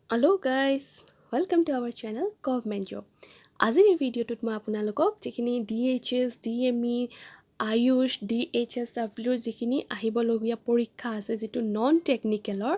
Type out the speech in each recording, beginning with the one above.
Hello guys, welcome to our channel Govt Job. আজিৰ এই ভিডিঅ'টোত মই আপোনালোকক যিখিনি DHS, DME, আয়ুষ, DHSWৰ যিখিনি আহিবলগীয়া পৰীক্ষা আছে যিটো নন টেকনিকেলৰ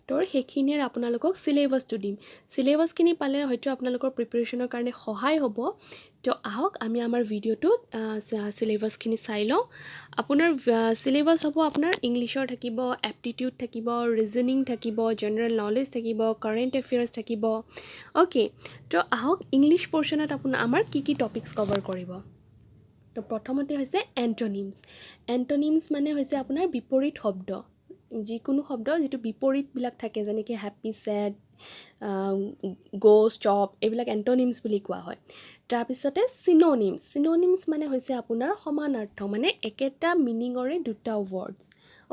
তোৰ সেইখিনিৰ আপোনালোকক সিলেবাসটো দিম। সিলেবাসখিনি পালে হয়তো আপোনালোকৰ প্ৰিপাৰেচনৰ কাৰণে সহায় হ'ব। তো আহক আমি আমাৰ ভিডিঅ'টোত সিলেবাসখিনি চাই লওঁ। আপোনাৰ সিলেবাস হ'ব আপোনাৰ ইংলিছৰ থাকিব, এপ্টিটিউড থাকিব, ৰিজনিং থাকিব, জেনেৰেল নলেজ থাকিব, কাৰেণ্ট এফেয়াৰ্ছ থাকিব। ওকে, তো আহক ইংলিছ পৰ্চনত আমাৰ কি টপিকছ কভাৰ কৰিব। তো প্ৰথমতে হৈছে এণ্টনিমছ। এণ্টনিমছ মানে হৈছে আপোনাৰ বিপৰীত শব্দ। যিকোনো শব্দ যিটো বিপৰীতবিলাক থাকে, যেনেকৈ হেপ্পী, ছেড, গো, ষ্টপ, এইবিলাক এণ্টনিমছ বুলি কোৱা হয়। তাৰপিছতে চিননিমছ। চিননিমছ মানে হৈছে আপোনাৰ সমানাৰ্থ, মানে একেটা মিনিঙৰে দুটা ৱৰ্ডছ।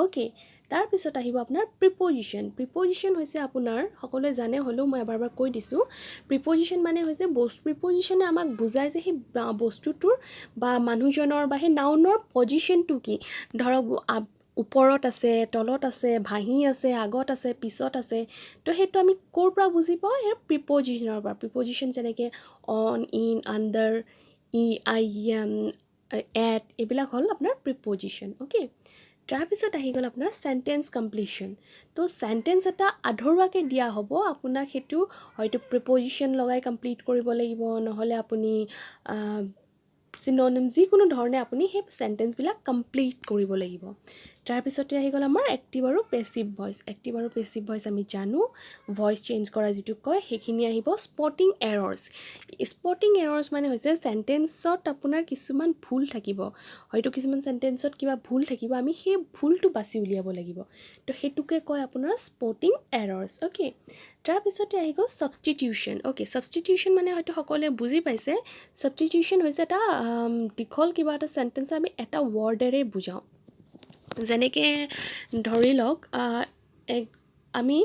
অ'কে, তাৰপিছত আহিব আপোনাৰ প্ৰিপজিশ্যন। প্ৰিপজিশ্যন হৈছে আপোনাৰ সকলোৱে জানে, হ'লেও মই এবাৰ কৈ দিছোঁ। প্ৰিপজিশ্যন মানে হৈছে প্ৰিপজিশ্যনে আমাক বুজায় যে সেই বস্তুটোৰ বা মানুহজনৰ বা সেই নাউনৰ পজিশ্যনটো কি। ধৰক ওপৰত আছে, তলত আছে, ভাহি আছে, আগত আছে, পিছত আছে। তো সেইটো আমি ক'ৰ পৰা বুজি পাওঁ? সেই প্ৰিপজিশ্যনৰ পৰা। প্ৰিপজিশ্যন যেনেকৈ on, in, under, I, at, এইবিলাক হ'ল আপোনাৰ প্ৰিপজিশ্যন। অ'কে, তাৰপিছত আহি গ'ল আপোনাৰ চেণ্টেন্স কমপ্লিশ্যন। তো চেণ্টেন্স এটা আধৰুৱাকৈ দিয়া হ'ব, আপোনাক সেইটো হয়তো প্ৰিপজিশ্যন লগাই কমপ্লিট কৰিব লাগিব, নহ'লে আপুনি চিননিম যিকোনো ধৰণে আপুনি সেই চেণ্টেন্সবিলাক কমপ্লিট কৰিব লাগিব। তাৰপিছতে আহি গ'ল আমাৰ এক্টিভ আৰু পেছিভ ভইচ। এক্টিভ আৰু পেছিভ ভইচ আমি জানো, ভইচ চেঞ্জ কৰা যিটো কয় সেইখিনি আহিব। Spotting errors. স্পটিং এৰৰ্ছ মানে হৈছে চেণ্টেন্সত আপোনাৰ কিছুমান ভুল থাকিব, হয়তো কিছুমান চেণ্টেন্সত কিবা ভুল থাকিব, আমি সেই ভুলটো বাছি উলিয়াব লাগিব। তো সেইটোকে কয় আপোনাৰ স্পটিং এৰৰ্ছ। অ'কে, তাৰপিছতে আহি গ'ল ছাবষ্টিটিউশ্যন। অ'কে, ছাবষ্টিটিউশ্যন মানে হয়তো সকলোৱে বুজি পাইছে। ছাবষ্টিটিউশ্যন হৈছে এটা দীঘল কিবা এটা চেণ্টেন্স আমি এটা ৱৰ্ডেৰে বুজাওঁ। যেনেকৈ ধৰি লওক, আমি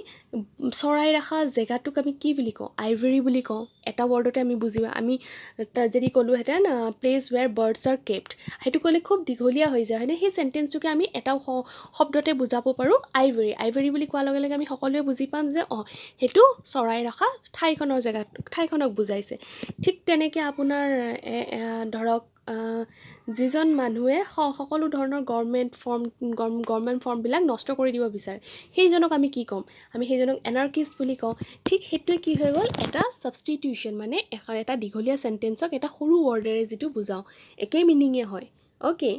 চৰাই ৰখা জেগাটোক আমি কি বুলি কওঁ? আইভৰি বুলি কওঁ। এটা ৱৰ্ডতে আমি বুজি পাওঁ। আমি যদি ক'লোহেঁতেন প্লেচ ৱেৰ বাৰ্ডছ আৰ কেপ্ট, সেইটো ক'লে খুব দীঘলীয়া হৈ যায়, হয়নে? সেই চেণ্টেন্সটোকে আমি এটা শব্দতে বুজাব পাৰোঁ, আইভৰি। আইভৰি বুলি কোৱাৰ লগে লগে আমি সকলোৱে বুজি পাম যে সেইটো চৰাই ৰখা ঠাইখনক বুজাইছে। ঠিক তেনেকৈ আপোনাৰ ধৰক যিজন মানুহে সকলো ধৰণৰ গভৰ্ণমেণ্ট ফৰ্মবিলাক নষ্ট কৰি দিব বিচাৰে, সেইজনক আমি কি ক'ম? আমি সেইজনক এনাৰ্কিষ্ট বুলি কওঁ। ঠিক সেইটোৱে কি হৈ গ'ল? এটা ছাবষ্টিটিউশ্যন, মানে এটা দীঘলীয়া চেণ্টেন্সক এটা সৰু ৱৰ্ডেৰে যিটো বুজাওঁ, একেই মিনিঙে হয়। অ'কে,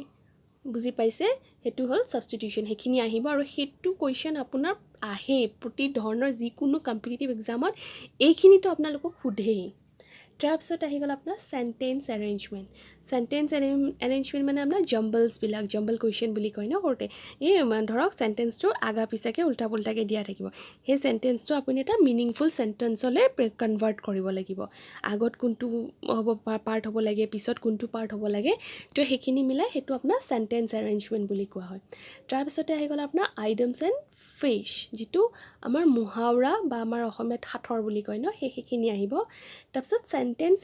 বুজি পাইছে? সেইটো হ'ল ছাবষ্টিটিউশ্যন। সেইখিনি আহিব আৰু সেইটো কুৱেশ্যন আপোনাৰ আহে প্ৰতি ধৰণৰ যিকোনো কম্পিটিটিভ এক্সামত, এইখিনিতো আপোনালোকক সোধেই। তাৰপিছত আহি গ'ল আপোনাৰ চেণ্টেন্স এৰেঞ্জমেণ্ট। চেণ্টেন্স এৰেঞ্জমেণ্ট মানে আপোনাৰ জাম্বল কুৱেশ্যন বুলি কয় ন সৰুতে। এই ধৰক চেণ্টেন্সটো আগা পিছাকৈ উল্টা পুল্টাকৈ দিয়া থাকিব। সেই চেণ্টেন্সটো আপুনি এটা মিনিংফুল চেণ্টেন্সলৈ কনভাৰ্ট কৰিব লাগিব। আগত কোনটো পাৰ্ট হ'ব লাগে, পিছত কোনটো পাৰ্ট হ'ব লাগে, তো সেইখিনি মিলাই সেইটো আপোনাৰ চেণ্টেন্স এৰেঞ্জমেণ্ট বুলি কোৱা হয়। তাৰপিছতে আহি গ'ল আপোনাৰ আইডমছ এণ্ড ফ্ৰেজ, যিটো আমাৰ মুহাওৰা বা আমাৰ অসমীয়াত সাঁথৰ বুলি কয় ন, সেইখিনি আহিব। তাৰপিছত চেণ্টেন্স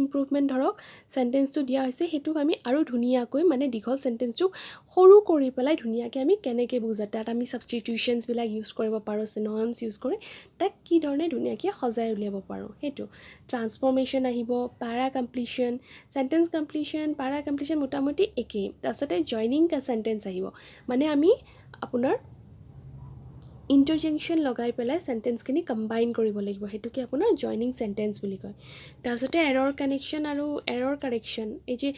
ইম্প্ৰুভমেণ্ট ধৰক চেণ্টেন্সটো দিয়া হৈছে, সেইটোক আমি আৰু ধুনীয়াকৈ, মানে দীঘল চেণ্টেন্সটোক সৰু কৰি পেলাই ধুনীয়াকৈ আমি কেনেকৈ বুজাওঁ, তাত আমি ছাবষ্টিটিউশ্যনছবিলাক ইউজ কৰিব পাৰোঁ, চিননিমছ ইউজ কৰি তাক কি ধৰণে ধুনীয়াকৈ সজাই উলিয়াব পাৰোঁ সেইটো। ট্ৰান্সফৰ্মেশ্যন আহিব, পাৰা কমপ্লিশ্যন, চেণ্টেন্স কমপ্লিশ্যন, পাৰা কমপ্লিশ্যন মোটামুটি একেই। তাৰপিছতে জইনিং চেণ্টেন্স আহিব, মানে আমি আপোনাৰ ইণ্টাৰজেংশ্যন লগাই পেলাই চেণ্টেন্সখিনি কম্বাইন কৰিব লাগিব, সেইটোকে আপোনাৰ জইনিং চেণ্টেন্স বুলি কয়। তাৰপিছতে এৰৰ কানেকশ্যন আৰু এৰৰ কাৰেকশ্যন। এই যে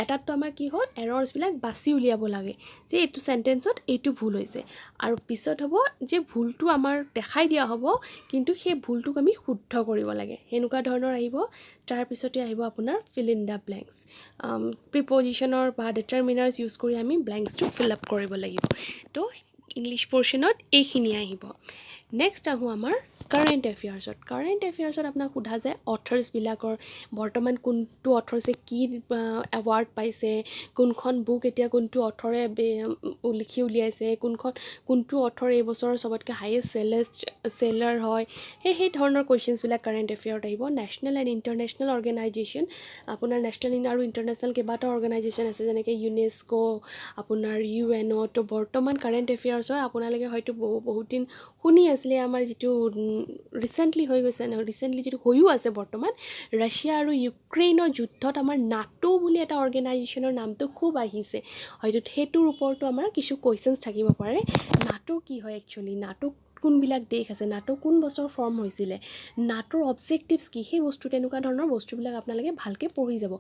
এটাততো আমাৰ কি হ'ল, এৰৰ্ছবিলাক বাছি উলিয়াব লাগে যে এইটো চেণ্টেন্সত এইটো ভুল হৈছে, আৰু পিছত হ'ব যে ভুলটো আমাৰ দেখাই দিয়া হ'ব, কিন্তু সেই ভুলটোক আমি শুদ্ধ কৰিব লাগে, সেনেকুৱা ধৰণৰ আহিব। তাৰপিছতে আহিব আপোনাৰ ফিল ইন দ্য ব্লেংকছ। প্ৰিপজিশ্যনৰ বা ডিটাৰমিনাৰ্ছ ইউজ কৰি আমি ব্লেংকছটো ফিল আপ কৰিব লাগিব। তো ইংলিছ পৰ্চনত এইখিনি আহিব। নেক্সট আহোঁ আমাৰ কাৰেণ্ট এফেয়াৰ্ছত আপোনাক সোধা যায় অথৰ্ছবিলাকৰ বৰ্তমান কোনটো অথৰ্ছে কি এৱাৰ্ড পাইছে, কোনখন বুক এতিয়া কোনটো অথৰে লিখি উলিয়াইছে, কোনটো অথৰ এইবছৰৰ চবতকৈ হায়েষ্ট চেলাৰ হয়, সেই ধৰণৰ কুৱেশ্যনছবিলাক কাৰেণ্ট এফেয়াৰত আহিব। নেশ্যনেল এণ্ড ইণ্টাৰনেশ্যনেল অৰ্গেনাইজেশ্যন, আপোনাৰ নেশ্যনেল আৰু ইণ্টাৰনেশ্যনেল কেইবাটাও অৰ্গেনাইজেশ্যন আছে, যেনেকৈ ইউনেস্ক', আপোনাৰ UN। তো বৰ্তমান কাৰেণ্ট এফেয়াৰ্ছ হয়, আপোনালোকে হয়তো বহুত দিন শুনি আছিলে আমাৰ যিটো ৰিচেণ্টলি হৈ গৈছে ৰিচেণ্টলি যিটো হৈও আছে বৰ্তমান ৰাছিয়া আৰু ইউক্ৰেইনৰ যুদ্ধত আমাৰ নাটো বুলি এটা অৰ্গেনাইজেশ্যনৰ নামটো খুব আহিছে হয়তো সেইটোৰ ওপৰতো আমাৰ কিছু কুৱেশ্যনছ থাকিব পাৰে নাটো কি হয় একচুৱেলি নাটো কোনবিলাক দেশ আছে নাটো কোন বছৰ ফৰ্ম হৈছিলে নাটোৰ অবজেক্টিভছ কি সেই বস্তু তেনেকুৱা ধৰণৰ বস্তুবিলাক আপোনালোকে ভালকৈ পঢ়ি যাব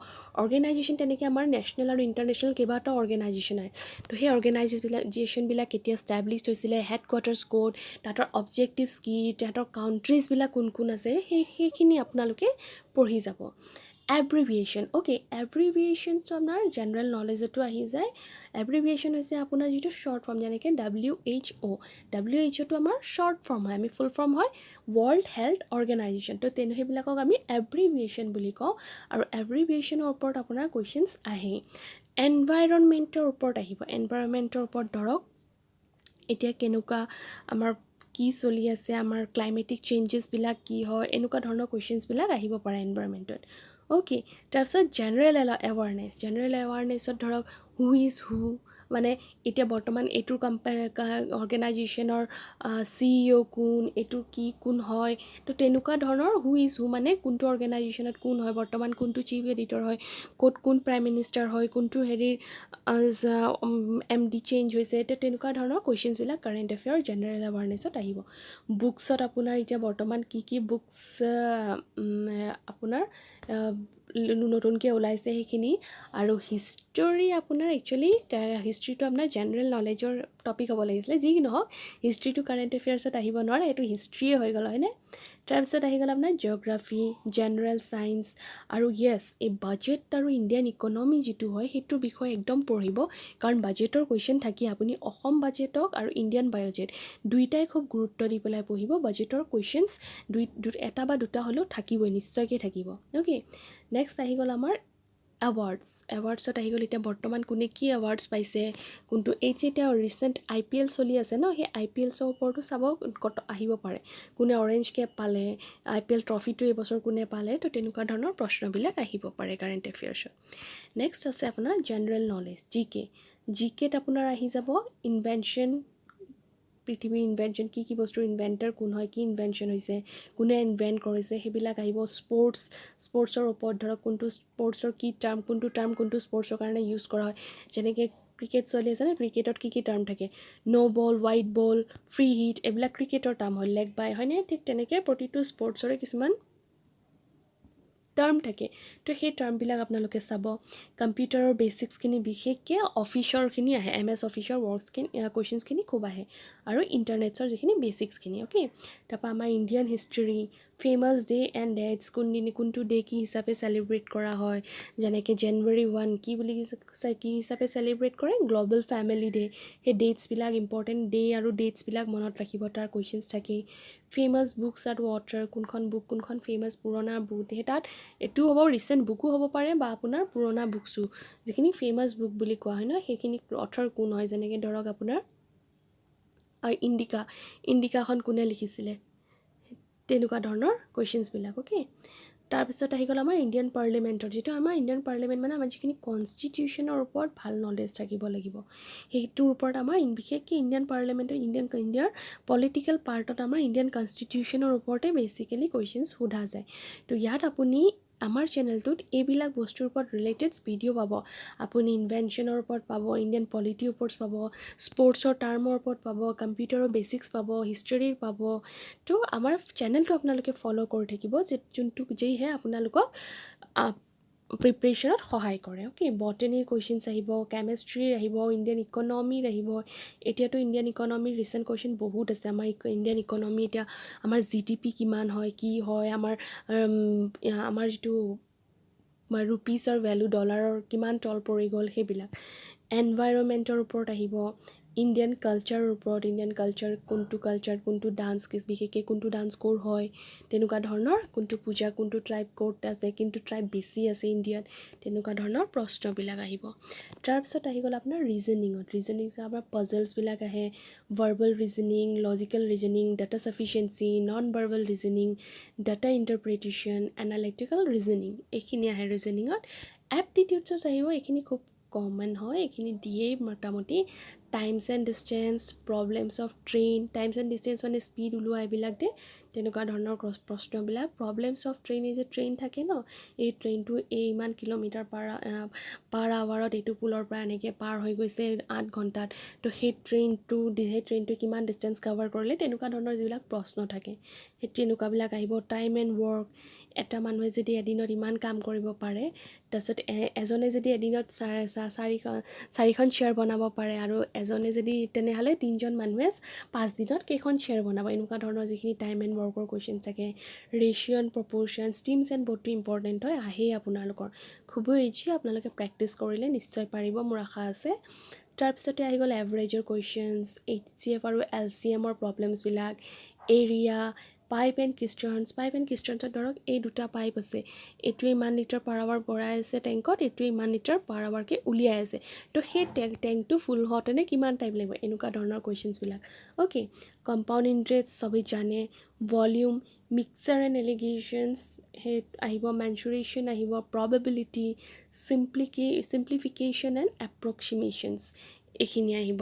অৰ্গেনাইজেশ্যন তেনেকৈ আমাৰ নেশ্যনেল আৰু ইণ্টাৰনেশ্যনেল কেইবাটাও অৰ্গেনাইজেশ্যন আছে তো সেই অৰ্গেনাইজেশ্যনবিলাক কেতিয়া ষ্টাব্লিছ হৈছিলে হেডকোৱাৰ্টাৰ্ছ ক'ত তাহাঁতৰ অবজেক্টিভছ কি তাহাঁতৰ কাউণ্ট্ৰিজবিলাক কোন কোন আছে সেইখিনি আপোনালোকে পঢ়ি যাব এব্ৰিভিয়েশ্যন অ'কে এব্ৰিভিয়েশ্যনটো আপোনাৰ জেনেৰেল নলেজতো আহি যায় এব্ৰিভিয়েশ্যন হৈছে আপোনাৰ যিটো শ্বৰ্ট ফৰ্ম যেনেকৈ WHO আমাৰ শ্বৰ্ট ফৰ্ম হয় আমি ফুল ফৰ্ম হয় ৱৰ্ল্ড হেল্থ অৰ্গেনাইজেশ্যন তো সেইবিলাকক আমি এব্ৰিভিয়েশ্যন বুলি কওঁ আৰু এব্ৰিভিয়েশ্যনৰ ওপৰত আপোনাৰ কুৱেশ্যনছ আহে এনভাইৰনমেণ্টৰ ওপৰত আহিব এনভাইৰনমেণ্টৰ ওপৰত ধৰক এতিয়া কেনেকুৱা আমাৰ কি চলি আছে আমাৰ ক্লাইমেটিক চেঞ্জেছবিলাক কি হয় এনেকুৱা ধৰণৰ কুৱেশ্যনছবিলাক আহিব পাৰে এনভাইৰনমেণ্টত অ'কে তাৰপিছত জেনেৰেল এৱাৰনেছত ধৰক হু ইজ হু মানে এতিয়া বৰ্তমান এইটোৰ অৰ্গেনাইজেশ্যনৰ CEO কোন এইটোৰ কি কোন হয় তো তেনেকুৱা ধৰণৰ হু ইজ হু মানে কোনটো অৰ্গেনাইজেশ্যনত কোন হয় বৰ্তমান কোনটো চিফ এডিটৰ হয় ক'ত কোন প্ৰাইম মিনিষ্টাৰ হয় কোনটো হেৰিৰ MD চেঞ্জ হৈছে তো তেনেকুৱা ধৰণৰ কুৱেশ্যনছবিলাক কাৰেণ্ট এফেয়াৰ জেনেৰেল এৱাৰনেছত আহিব বুকছত আপোনাৰ এতিয়া বৰ্তমান কি বুকছ আপোনাৰ নতুনকৈ ওলাইছে সেইখিনি আৰু হিষ্টৰী আপোনাৰ একচুৱেলি হিষ্ট্ৰীটো আপোনাৰ জেনেৰেল নলেজৰ টপিক হ'ব লাগিছিলে যি নহওক হিষ্ট্ৰীটো কাৰেণ্ট এফেয়াৰ্ছত আহিব নোৱাৰে এইটো হিষ্ট্ৰীয়ে হৈ গ'ল হয়নে তাৰপিছত আহি গ'ল আপোনাৰ জিঅ'গ্ৰাফী জেনেৰেল ছায়েন্স আৰু য়েছ এই বাজেট আৰু ইণ্ডিয়ান ইকনমি যিটো হয় সেইটোৰ বিষয়ে একদম পঢ়িব কাৰণ বাজেটৰ কুৱেশ্যন থাকি আপুনি অসম বাজেটক আৰু ইণ্ডিয়ান বাজেট দুইটাই খুব গুৰুত্ব দি পেলাই পঢ়িব বাজেটৰ কুৱেশ্যনছ এটা বা দুটা হ'লেও থাকিবই নিশ্চয়কৈ থাকিব অ'কে নেক্সট আহি গ'ল আমাৰ এৱাৰ্ডছত আহি গ'ল এতিয়া বৰ্তমান কোনে কি এৱাৰ্ডছ পাইছে কোনটো এই যে এতিয়া ৰিচেণ্ট IPL চলি আছে ন সেই IPLছৰ ওপৰতো চাব আহিব পাৰে কোনে অৰেঞ্জ কেপ পালে IPL ট্ৰফিটো এইবছৰ কোনে পালে তো তেনেকুৱা ধৰণৰ প্ৰশ্নবিলাক আহিব পাৰে কাৰেণ্ট এফেয়াৰ্ছত নেক্সট আছে আপোনাৰ জেনেৰেল নলেজ জিকেত আপোনাৰ আহি যাব ইনভেনশ্যন পৃথিৱীৰ ইনভেনশ্যন কি বস্তুৰ ইনভেণ্টাৰ কোন হয় কি ইনভেনশ্যন হৈছে কোনে ইনভেণ্ট কৰিছে সেইবিলাক আহিব স্পৰ্টছৰ ওপৰত ধৰক কোনটো স্পৰ্টছৰ কি টাৰ্ম কোনটো স্পৰ্টছৰ কাৰণে ইউজ কৰা হয় যেনেকৈ ক্ৰিকেট চলি আছে ন ক্ৰিকেটত কি টাৰ্ম থাকে ন' বল হোৱাইট বল ফ্ৰী হিট এইবিলাক ক্ৰিকেটৰ টাৰ্ম হয় লেগ বাই হয়নে ঠিক তেনেকৈ প্ৰতিটো স্পৰ্টছৰে কিছুমান টাৰ্ম থাকে তো সেই টাৰ্মবিলাক আপোনালোকে চাব কম্পিউটাৰৰ বেচিক্সখিনি বিশেষকৈ অফিচৰখিনি আহে MS অফিচৰ কুৱেশ্যনছখিনি খুব আহে আৰু ইণ্টাৰনেটছৰ যিখিনি বেচিক্সখিনি অ'কে তাৰপৰা আমাৰ Indian history famous day and that's কোনটো ডে কি হিচাপে চেলিব্ৰেট কৰা হয় যেনেকৈ January 1 কি হিচাপে চেলিব্ৰেট কৰে গ্ল'বেল ফেমিলি ডে সেই ডেটছবিলাক ইম্পৰ্টেণ্ট ডে আৰু ডেটছবিলাক মনত ৰাখিব তাৰ কুৱেশ্যনছ থাকেই ফেমাছ বুকছ আৰু অথৰ কোনখন ফেমাছ পুৰণা বুক সেই তাত এইটো হ'ব ৰিচেণ্ট বুকো হ'ব পাৰে বা আপোনাৰ পুৰণা বুকছো যিখিনি ফেমাছ বুক বুলি কোৱা হয় ন সেইখিনি অথৰ কোন হয় যেনেকৈ ধৰক আপোনাৰ ইণ্ডিকাখন কোনে লিখিছিলে তেনেকুৱা ধৰণৰ কুৱেশ্যনছবিলাক অ'কে তাৰপিছত আহি গ'ল আমাৰ ইণ্ডিয়ান পাৰ্লিমেণ্টৰ যিটো আমাৰ ইণ্ডিয়ান পাৰ্লিমেণ্ট মানে আমাৰ যিখিনি কনষ্টিটিউশ্যনৰ ওপৰত ভাল নলেজ থাকিব লাগিব সেইটোৰ ওপৰত আমাৰ বিশেষকৈ ইণ্ডিয়ান পাৰ্লিমেণ্টৰ ইণ্ডিয়াৰ পলিটিকেল পাৰ্টত আমাৰ ইণ্ডিয়ান কনষ্টিটিউশ্যনৰ ওপৰতে বেচিকেলি কুৱেশ্যনছ সোধা যায় তো ইয়াত আপুনি আমাৰ চেনেলটোত এইবিলাক বস্তুৰ ওপৰত ৰিলেটেড ভিডিঅ' পাব আপুনি ইনভেনশ্যনৰ ওপৰত পাব ইণ্ডিয়ান পলিটিৰ ওপৰত পাব স্পৰ্টছৰ টাৰ্মৰ ওপৰত পাব কম্পিউটাৰৰ বেচিক্স পাব হিষ্টৰীৰ পাব তো আমাৰ চেনেলটো আপোনালোকে ফ'ল' কৰি থাকিব যিহে আপোনালোকক প্ৰিপেৰেশ্যনত সহায় কৰে অ'কে বটেনীৰ কুৱেশ্যনছ আহিব কেমেষ্ট্ৰিৰ আহিব ইণ্ডিয়ান ইকনমিৰ আহিব এতিয়াতো ইণ্ডিয়ান ইকনমিৰ ৰিচেণ্ট কুৱেশ্যন বহুত আছে আমাৰ ইণ্ডিয়ান ইকনমি এতিয়া আমাৰ GDP কিমান হয় কি হয় আমাৰ যিটো ৰুপিছৰ ভেলু ডলাৰৰ কিমান তল পৰি গ'ল সেইবিলাক এনভাইৰনমেণ্টৰ ওপৰত আহিব ইণ্ডিয়ান কালচাৰৰ ওপৰত ইণ্ডিয়ান কালচাৰ কোনটো ডান্স বিশেষকৈ কোনটো ডান্স ক'ৰ হয় তেনেকুৱা ধৰণৰ কোনটো পূজা কোনটো ট্ৰাইব ক'ত আছে কোনটো ট্ৰাইব বেছি আছে ইণ্ডিয়াত তেনেকুৱা ধৰণৰ প্ৰশ্নবিলাক আহিব তাৰপিছত আহি গ'ল আপোনাৰ ৰিজনিং আমাৰ পাজলছবিলাক আহে verbal reasoning logical reasoning data sufficiency non verbal reasoning data interpretation analytical reasoning এইখিনি আহে ৰিজনিঙত এপ্টিটিউডছ আহিব এইখিনি খুব কমন হয় এইখিনি দিয়েই মোটামুটি times and distance, problems of train, times and distance মানে স্পীড ওলোৱা এইবিলাক দে তেনেকুৱা ধৰণৰ প্ৰশ্নবিলাক। প্ৰব্লেমছ অফ ট্ৰেইন, এই যে ট্ৰেইন থাকে ন, এই ট্ৰেইনটো এই ইমান কিলোমিটাৰ পাৰ আৱাৰত এইটো পুলৰ পৰা এনেকৈ পাৰ হৈ গৈছে 8 ঘণ্টাত, তো সেই ট্ৰেইনটো কিমান ডিষ্টেঞ্চ কাভাৰ কৰিলে, তেনেকুৱা ধৰণৰ যিবিলাক প্ৰশ্ন থাকে সেই তেনেকুৱাবিলাক আহিব। টাইম এণ্ড ৱৰ্ক, এটা মানুহে যদি এদিনত ইমান কাম কৰিব পাৰে, তাৰপিছত এজনে যদি এদিনত 4খন চেয়াৰ বনাব পাৰে আৰু এজনে যদি, তেনেহ'লে 3জন মানুহে 5 দিনত কেইখন চেয়াৰ বনাব, এনেকুৱা ধৰণৰ যিখিনি টাইম এণ্ড ৱৰ্কৰ কুৱেশ্যনছ থাকে। ৰেচিঅ' এণ্ড প্ৰপ'ৰ্শ্যন, ষ্ট্ৰীমছ এণ্ড বহুতো ইম্পৰ্টেণ্ট হয়, আহেই আপোনালোকৰ, খুবেই ইজি, আপোনালোকে প্ৰেক্টিছ কৰিলে নিশ্চয় পাৰিব, মোৰ আশা আছে। তাৰপিছতে আহি গ'ল এভাৰেজৰ কুৱেশ্যনছ, HCF আৰু LCMৰ প্ৰব্লেমছবিলাক, এৰিয়া, পাইপ এণ্ড কিষ্টনছত ধৰক এই দুটা পাইপ আছে, এইটোৱে ইমান লিটাৰ পাৰ আৱাৰ ভৰাই আছে টেংকত, এইটোৱে ইমান লিটাৰ পাৰ আৱাৰকৈ উলিয়াই আছে, তো সেই টেংকটো ফুল হওঁতেনে কিমান টাইম লাগিব, এনেকুৱা ধৰণৰ কুৱেশ্যনছবিলাক। অ'কে, কম্পাউণ্ড ইণ্টাৰেষ্ট চবেই জানে, ভলিউম, মিক্সাৰ এণ্ড এলিগেশ্যনছ সেই আহিব, মেনচুৰেশ্যন আহিব, প্ৰবেবিলিটি, চিম্প্লিফিকেশ্যন এণ্ড এপ্ৰক্সিমেশ্যনছ এইখিনি আহিব।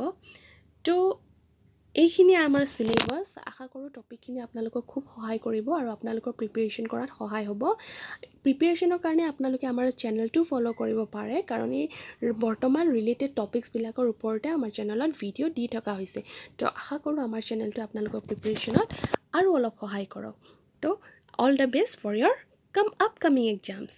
তো এইখিনিয়ে আমাৰ চিলেবাছ। আশা কৰোঁ টপিকখিনি আপোনালোকক খুব সহায় কৰিব আৰু আপোনালোকৰ প্ৰিপেৰেশ্যন কৰাত সহায় হ'ব। প্ৰিপেৰেশ্যনৰ কাৰণে আপোনালোকে আমাৰ চেনেলটো ফ'ল' কৰিব পাৰে, কাৰণ এই বৰ্তমান ৰিলেটেড টপিকছবিলাকৰ ওপৰতে আমাৰ চেনেলত ভিডিঅ' দি থকা হৈছে। তো আশা কৰোঁ আমাৰ চেনেলটো আপোনালোকৰ প্ৰিপেৰেশ্যনত আৰু অলপ সহায় কৰক। তো all the best for your upcoming exams.